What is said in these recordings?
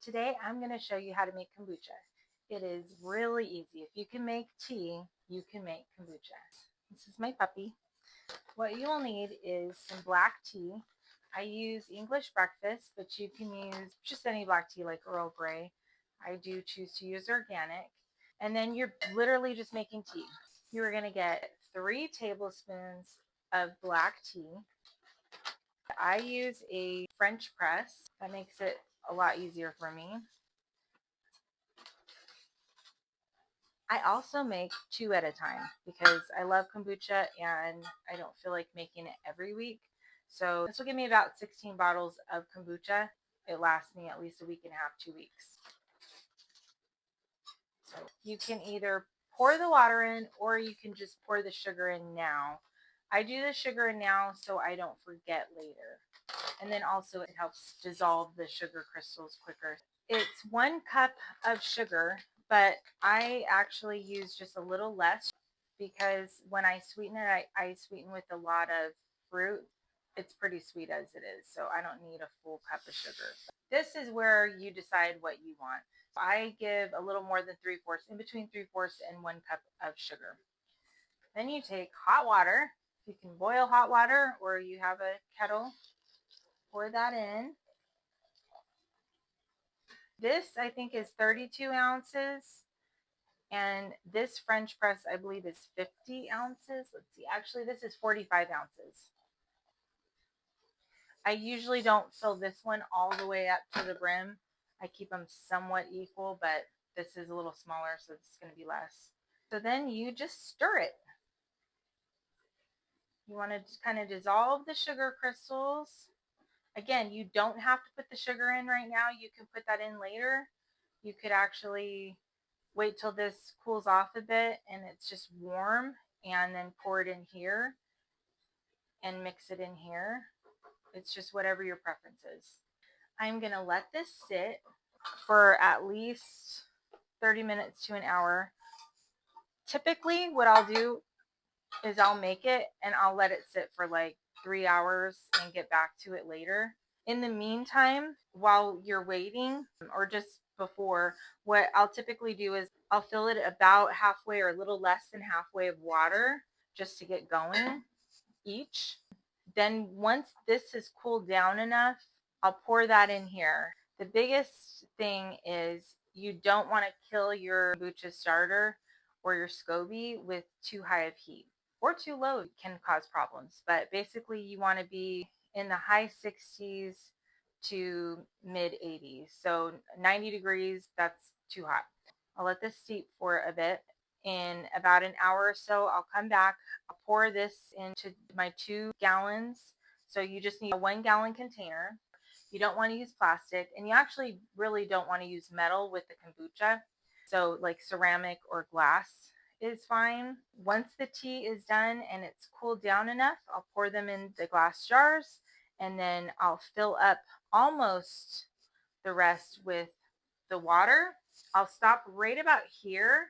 Today I'm going to show you how to make kombucha. It is really easy. If you can make tea, you can make kombucha. This is my puppy. What you'll need is some black tea. I use English breakfast, but you can use just any black tea like Earl Grey. I do choose to use organic. And then you're literally just making tea. You're going to get 3 tablespoons of black tea. I use a French press. That makes it a lot easier for me. I also make 2 at a time because I love kombucha and I don't feel like making it every week. So this will give me about 16 bottles of kombucha. It lasts me at least a week and a half, 2 weeks. So you can either pour the water in or you can just pour the sugar in now. I do the sugar in now so I don't forget later. And then also it helps dissolve the sugar crystals quicker. It's 1 cup of sugar, but I actually use just a little less because when I sweeten it, I sweeten with a lot of fruit. It's pretty sweet as it is, so I don't need a full cup of sugar. This is where you decide what you want. I give a little more than 3/4, in between 3/4 and 1 cup of sugar. Then you take hot water. You can boil hot water or you have a kettle. Pour that in. This, I think, is 32 ounces. And this French press, I believe, is 50 ounces. Let's see. Actually, this is 45 ounces. I usually don't fill this one all the way up to the brim. I keep them somewhat equal, but this is a little smaller, so it's going to be less. So then you just stir it. You want to kind of dissolve the sugar crystals. Again, you don't have to put the sugar in right now. You can put that in later. You could actually wait till this cools off a bit and it's just warm and then pour it in here and mix it in here. It's just whatever your preference is. I'm going to let this sit for at least 30 minutes to an hour. Typically, what I'll do is I'll make it and I'll let it sit for like 3 hours and get back to it later. In the meantime, while you're waiting or just before, what I'll typically do is I'll fill it about halfway or a little less than halfway of water just to get going each. Then once this has cooled down enough, I'll pour that in here. The biggest thing is you don't want to kill your kombucha starter or your SCOBY with too high of heat, or too low can cause problems. But basically you want to be in the high 60s to mid 80s. So 90 degrees, that's too hot. I'll let this steep for a bit. In about an hour or so, I'll come back. I'll pour this into my 2 gallons. So you just need a 1-gallon container. You don't want to use plastic, and you actually really don't want to use metal with the kombucha. So like ceramic or glass is fine. Once the tea is done and it's cooled down enough, I'll pour them in the glass jars and then I'll fill up almost the rest with the water. I'll stop right about here.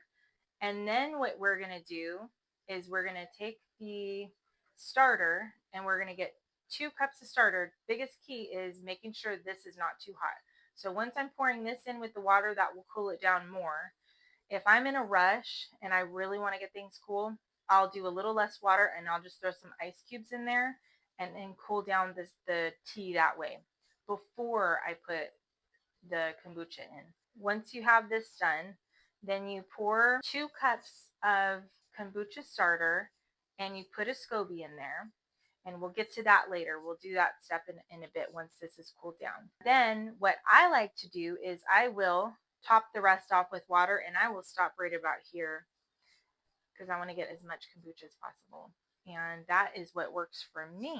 And then what we're going to do is we're going to take the starter and we're going to get 2 cups of starter. Biggest key is making sure this is not too hot. So once I'm pouring this in with the water, that will cool it down more. If I'm in a rush and I really want to get things cool, I'll do a little less water and I'll just throw some ice cubes in there and then cool down the tea that way before I put the kombucha in. Once you have this done, then you pour 2 cups of kombucha starter and you put a SCOBY in there. And we'll get to that later. We'll do that step in a bit once this is cooled down. Then what I like to do is I will top the rest off with water and I will stop right about here because I want to get as much kombucha as possible. And that is what works for me.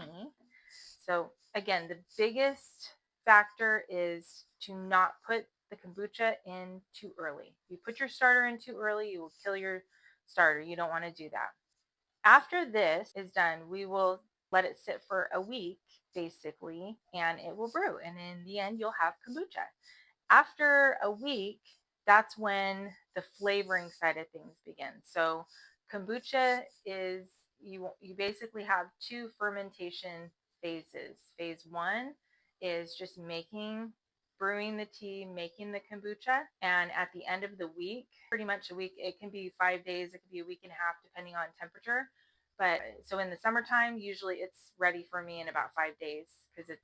So again, the biggest factor is to not put the kombucha in too early. If you put your starter in too early, you will kill your starter. You don't want to do that. After this is done, we will let it sit for a week, basically, and it will brew. And in the end, you'll have kombucha. After a week, that's when the flavoring side of things begins. So kombucha is, you basically have 2 fermentation phases. Phase 1 is just making brewing the tea, making the kombucha, and at the end of the week, pretty much a week, it can be 5 days, it can be a week and a half depending on temperature. But so in the summertime, usually it's ready for me in about 5 days because it's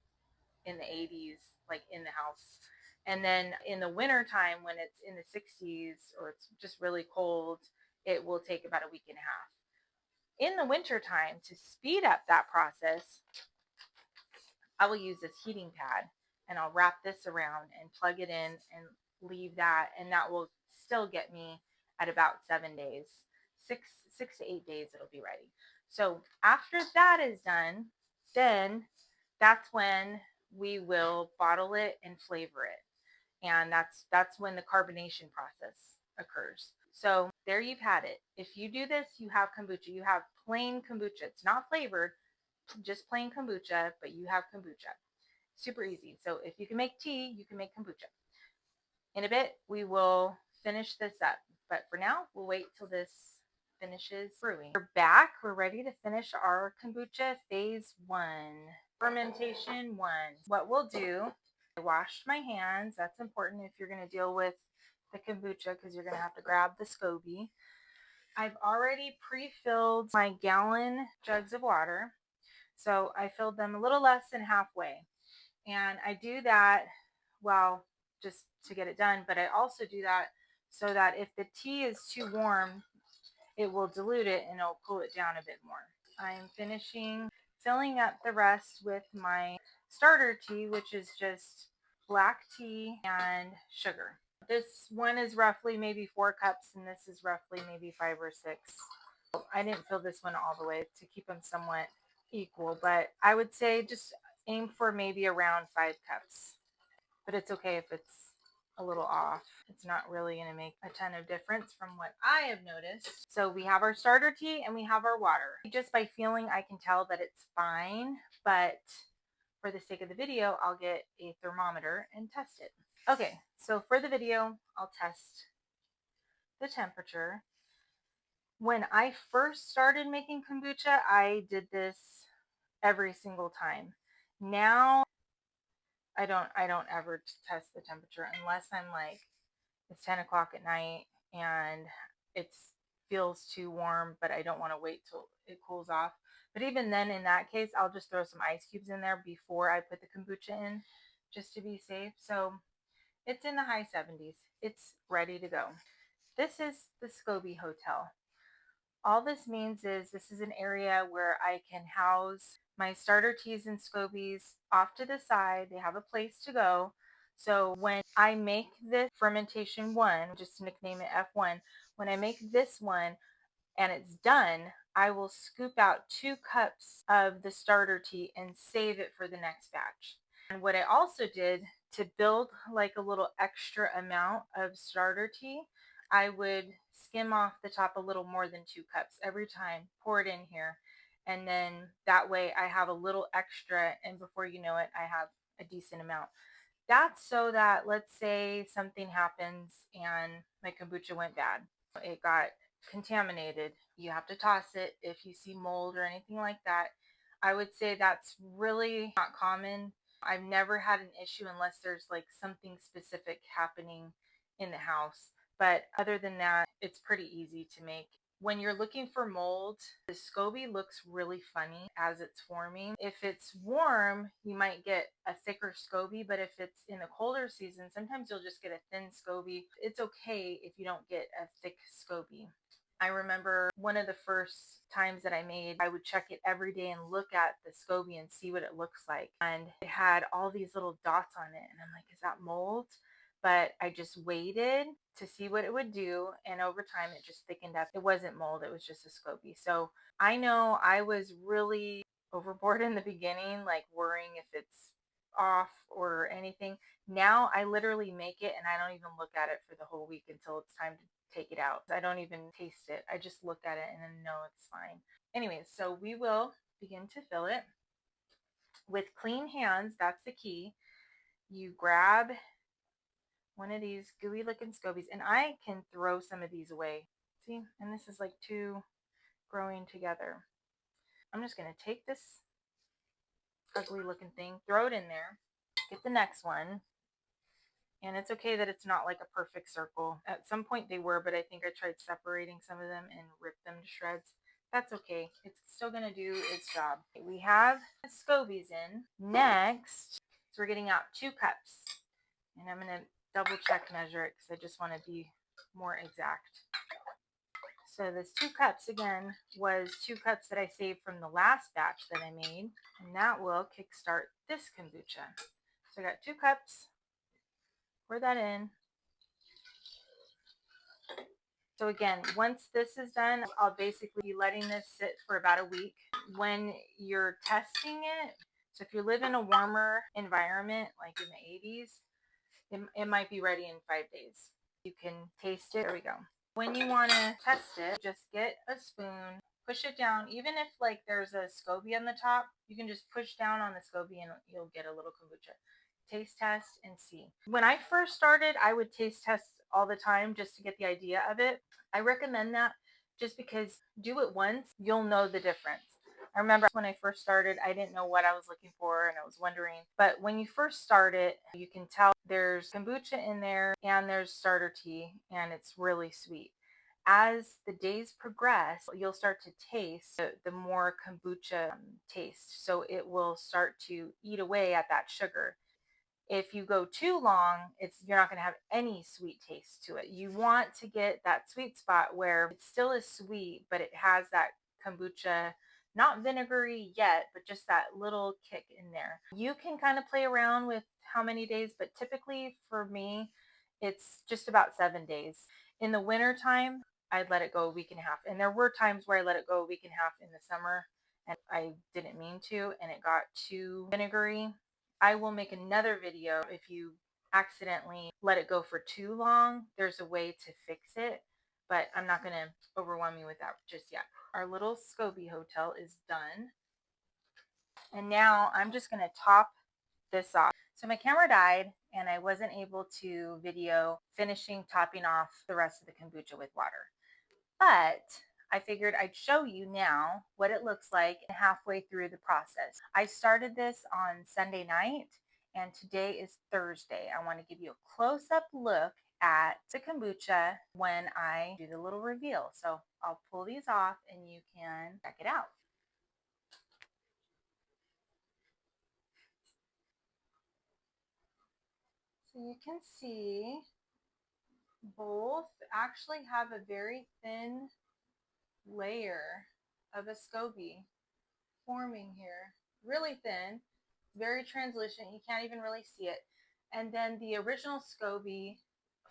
in the 80s, like in the house. And then in the wintertime, when it's in the 60s or it's just really cold, it will take about a week and a half. In the wintertime, to speed up that process, I will use this heating pad and I'll wrap this around and plug it in and leave that, and that will still get me at about 7 days. Six to 8 days it'll be ready. So after that is done, then that's when we will bottle it and flavor it. And that's when the carbonation process occurs. So there you've had it. If you do this, you have kombucha. You have plain kombucha. It's not flavored, just plain kombucha, but you have kombucha. Super easy. So if you can make tea, you can make kombucha. In a bit, we will finish this up. But for now, we'll wait till this finishes brewing. We're back. We're ready to finish our kombucha phase 1. Fermentation 1. What we'll do, I washed my hands. That's important if you're going to deal with the kombucha because you're going to have to grab the SCOBY. I've already pre-filled my gallon jugs of water. So I filled them a little less than halfway. And I do that, well, just to get it done, but I also do that so that if the tea is too warm, it will dilute it and it'll cool it down a bit more. I'm finishing filling up the rest with my starter tea, which is just black tea and sugar. This one is roughly maybe 4 cups, and this is roughly maybe 5 or 6. I didn't fill this one all the way to keep them somewhat equal, but I would say just aim for maybe around 5 cups. But it's okay if it's a little off. It's not really going to make a ton of difference from what I have noticed. So we have our starter tea and we have our water. Just by feeling, I can tell that it's fine, but for the sake of the video, I'll get a thermometer and test it. Okay, so for the video, I'll test the temperature. When I first started making kombucha, I did this every single time. Now I don't ever test the temperature unless I'm like, it's 10 o'clock at night and it feels too warm, but I don't want to wait till it cools off. But even then, in that case, I'll just throw some ice cubes in there before I put the kombucha in, just to be safe. So it's in the high 70s. It's ready to go. This is the SCOBY Hotel. All this means is this is an area where I can house my starter teas and SCOBYs off to the side. They have a place to go. So when I make this fermentation 1, just to nickname it F1, when I make this one and it's done, I will scoop out 2 cups of the starter tea and save it for the next batch. And what I also did to build like a little extra amount of starter tea, I would skim off the top a little more than 2 cups every time, pour it in here. And then that way I have a little extra, and before you know it, I have a decent amount. That's so that, let's say something happens and my kombucha went bad. It got contaminated. You have to toss it if you see mold or anything like that. I would say that's really not common. I've never had an issue unless there's like something specific happening in the house. But other than that, it's pretty easy to make. When you're looking for mold, the SCOBY looks really funny as it's forming. If it's warm, you might get a thicker SCOBY, but if it's in the colder season, sometimes you'll just get a thin SCOBY. It's okay if you don't get a thick SCOBY. I remember one of the first times that I made, I would check it every day and look at the SCOBY and see what it looks like. And it had all these little dots on it. And I'm like, is that mold? But I just waited to see what it would do. And over time, it just thickened up. It wasn't mold. It was just a SCOBY. So I know I was really overboard in the beginning, like worrying if it's off or anything. Now I literally make it and I don't even look at it for the whole week until it's time to take it out. I don't even taste it. I just look at it and then know it's fine. Anyways, so we will begin to fill it with clean hands. That's the key. You grab one of these gooey looking SCOBYs, and I can throw some of these away. See, and this is like 2 growing together. I'm just going to take this ugly looking thing, throw it in there, get the next one, And it's okay that it's not like a perfect circle. At some point they were, but I think I tried separating some of them and ripped them to shreds. That's okay. It's still going to do its job. We have scobies in. Next, so we're getting out 2 cups. And I'm going to double check measure it because I just want to be more exact. So this 2 cups again was 2 cups that I saved from the last batch that I made. And that will kickstart this kombucha. So I got 2 cups. Pour that in. So again, once this is done, I'll basically be letting this sit for about a week. When you're testing it, so if you live in a warmer environment, like in the 80s, it might be ready in 5 days. You can taste it. There we go. When you want to test it, just get a spoon, push it down. Even if like there's a SCOBY on the top, you can just push down on the SCOBY and you'll get a little kombucha. Taste test and see. When I first started, I would taste test all the time just to get the idea of it. I recommend that just because do it once, you'll know the difference. I remember when I first started, I didn't know what I was looking for and I was wondering. But when you first start it, you can tell there's kombucha in there and there's starter tea, and it's really sweet. As the days progress, you'll start to taste the more kombucha taste. So it will start to eat away at that sugar. If you go too long, you're not going to have any sweet taste to it. You want to get that sweet spot where it still is sweet, but it has that kombucha, not vinegary yet, but just that little kick in there. You can kind of play around with how many days, but typically for me, it's just about 7 days. In the winter time, I'd let it go a week and a half. And there were times where I let it go a week and a half in the summer and I didn't mean to, and it got too vinegary. I will make another video if you accidentally let it go for too long. There's a way to fix it, but I'm not going to overwhelm you with that just yet. Our little SCOBY hotel is done. And now I'm just going to top this off. So my camera died and I wasn't able to video finishing topping off the rest of the kombucha with water. But I figured I'd show you now what it looks like halfway through the process. I started this on Sunday night and today is Thursday. I want to give you a close-up look at the kombucha when I do the little reveal. So I'll pull these off and you can check it out. So you can see both actually have a very thin layer of a SCOBY forming here, really thin, very translucent. You can't even really see it. And then the original SCOBY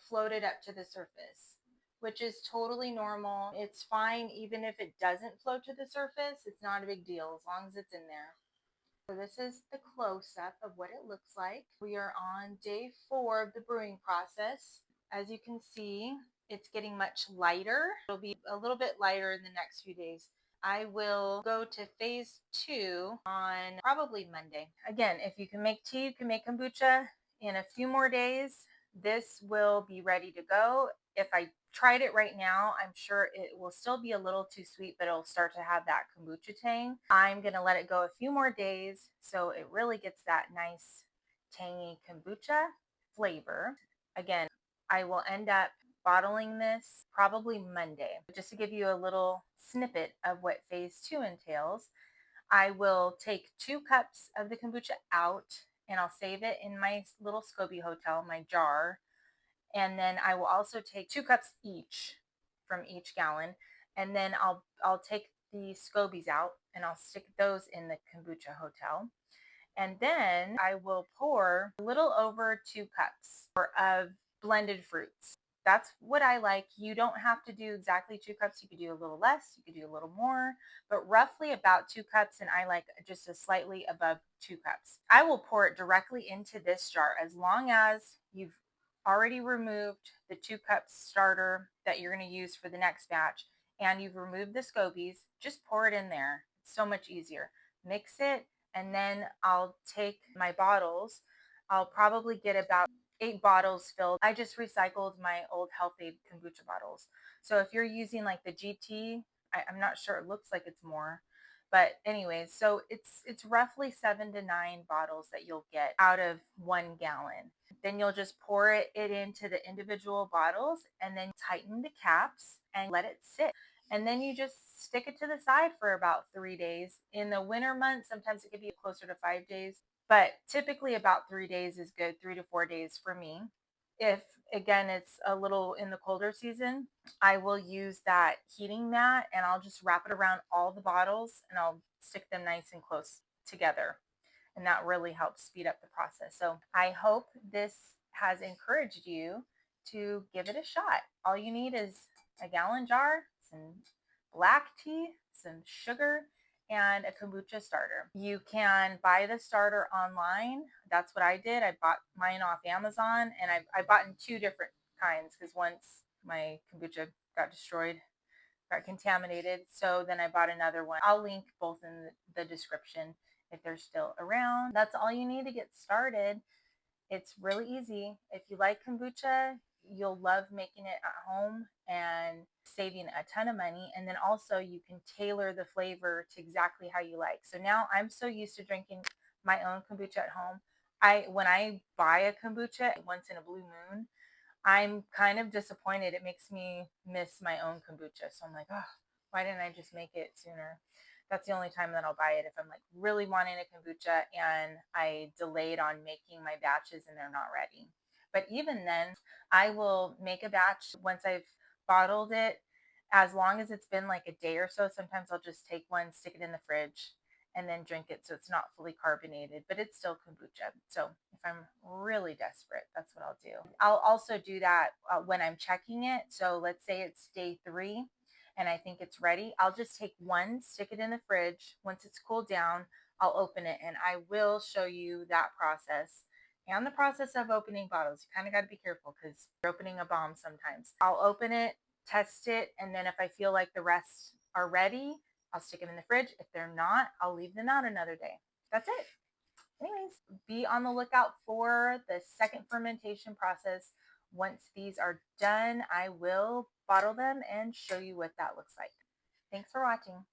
floated up to the surface, which is totally normal. It's fine even if it doesn't float to the surface. It's not a big deal as long as it's in there. So this is the close-up of what it looks like. We are on day 4 of the brewing process. As you can see, it's getting much lighter. It'll be a little bit lighter in the next few days. I will go to phase 2 on probably Monday. Again, if you can make tea, you can make kombucha in a few more days. This will be ready to go. If I tried it right now, I'm sure it will still be a little too sweet, but it'll start to have that kombucha tang. I'm going to let it go a few more days so it really gets that nice tangy kombucha flavor. Again, I will end up bottling this probably Monday. Just to give you a little snippet of what phase 2 entails, I will take 2 cups of the kombucha out and I'll save it in my little SCOBY hotel, my jar. And then I will also take 2 cups each from each gallon. And then I'll take the SCOBYs out and I'll stick those in the kombucha hotel. And then I will pour a little over 2 cups of blended fruits. That's what I like. You don't have to do exactly 2 cups. You could do a little less, you could do a little more, but roughly about 2 cups. And I like just a slightly above 2 cups. I will pour it directly into this jar as long as you've already removed the 2 cups starter that you're going to use for the next batch and you've removed the SCOBYs. Just pour it in there. It's so much easier. Mix it. And then I'll take my bottles. I'll probably get about 8 bottles filled. I just recycled my old Health Aid kombucha bottles. So if you're using like the GT, I'm not sure, it looks like it's more, But anyways, so it's roughly 7 to 9 bottles that you'll get out of 1 gallon. Then you'll just pour it into the individual bottles and then tighten the caps and let it sit. And then you just stick it to the side for about 3 days. In the winter months, sometimes it could be closer to 5 days, but typically about 3 days is good, 3 to 4 days for me. If again it's a little in the colder season, I will use that heating mat and I'll just wrap it around all the bottles and I'll stick them nice and close together. And that really helps speed up the process. So I hope this has encouraged you to give it a shot. All you need is a gallon jar, some black tea, some sugar, and a kombucha starter. You can buy the starter online. That's what I did. I bought mine off Amazon, and I bought in 2 different kinds because once my kombucha got destroyed, got contaminated. So then I bought another one. I'll link both in the description if they're still around. That's all you need to get started. It's really easy. If you like kombucha, you'll love making it at home and saving a ton of money. And then also you can tailor the flavor to exactly how you like. So now I'm so used to drinking my own kombucha at home. When I buy a kombucha once in a blue moon, I'm kind of disappointed. It makes me miss my own kombucha. So I'm like, oh, why didn't I just make it sooner? That's the only time that I'll buy it if I'm like really wanting a kombucha and I delayed on making my batches and they're not ready. But even then, I will make a batch once I've bottled it, as long as it's been like a day or so. Sometimes I'll just take one, stick it in the fridge, and then drink it so it's not fully carbonated, but it's still kombucha. So if I'm really desperate, that's what I'll do. I'll also do that when I'm checking it. So let's say it's day 3 and I think it's ready. I'll just take one, stick it in the fridge. Once it's cooled down, I'll open it and I will show you that process and the process of opening bottles. You kind of got to be careful because you're opening a bomb sometimes. I'll open it, test it, and then if I feel like the rest are ready, I'll stick them in the fridge. If they're not, I'll leave them out another day. That's it. Anyways, be on the lookout for the second fermentation process. Once these are done, I will bottle them and show you what that looks like. Thanks for watching.